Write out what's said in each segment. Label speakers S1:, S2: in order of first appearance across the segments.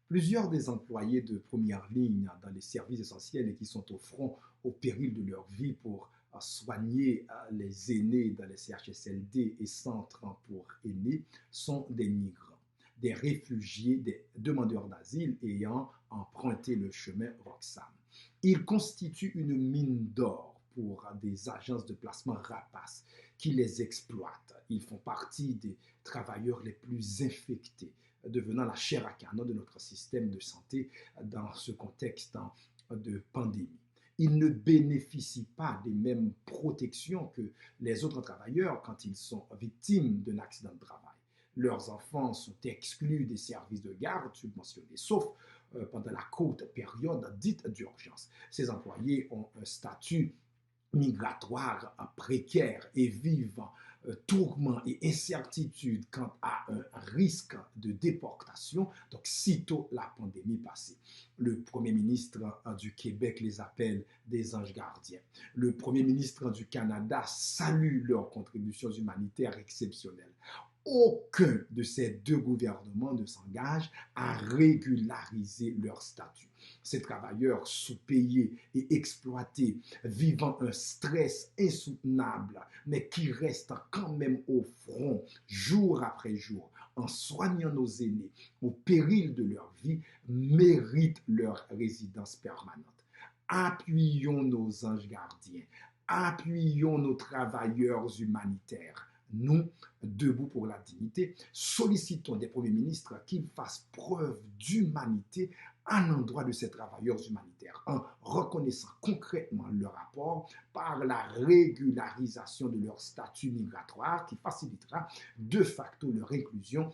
S1: Plusieurs des employés de première ligne dans les services essentiels et qui sont au front au péril de leur vie pour soigner les aînés dans les CHSLD et centres pour aînés sont des migrants, des réfugiés, des demandeurs d'asile ayant emprunté le chemin Roxham. Ils constituent une mine d'or pour des agences de placement rapaces qui les exploitent. Ils font partie des travailleurs les plus infectés, devenant la chair à canon de notre système de santé dans ce contexte de pandémie. Ils ne bénéficient pas des mêmes protections que les autres travailleurs quand ils sont victimes d'un accident de travail. Leurs enfants sont exclus des services de garde subventionnés, sauf pendant la courte période dite d'urgence. Ces employés ont un statut migratoire précaire et vivent tourments et incertitudes quant à un risque de déportation, donc sitôt la pandémie passée. Le premier ministre du Québec les appelle des anges gardiens. Le premier ministre du Canada salue leurs contributions humanitaires exceptionnelles. Aucun de ces deux gouvernements ne s'engage à régulariser leur statut. Ces travailleurs sous-payés et exploités, vivant un stress insoutenable, mais qui restent quand même au front jour après jour, en soignant nos aînés au péril de leur vie, méritent leur résidence permanente. Appuyons nos anges gardiens, appuyons nos travailleurs humanitaires. Nous, debout pour la dignité, sollicitons des premiers ministres qu'ils fassent preuve d'humanité à l'endroit de ces travailleurs humanitaires, en reconnaissant concrètement leur apport par la régularisation de leur statut migratoire qui facilitera de facto leur inclusion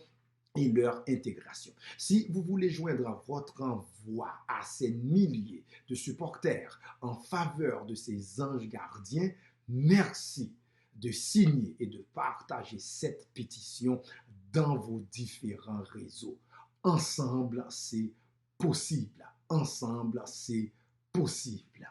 S1: et leur intégration. Si vous voulez joindre votre voix à ces milliers de supporters en faveur de ces anges gardiens, merci de signer et de partager cette pétition dans vos différents réseaux. Ensemble, c'est possible. Ensemble, c'est possible.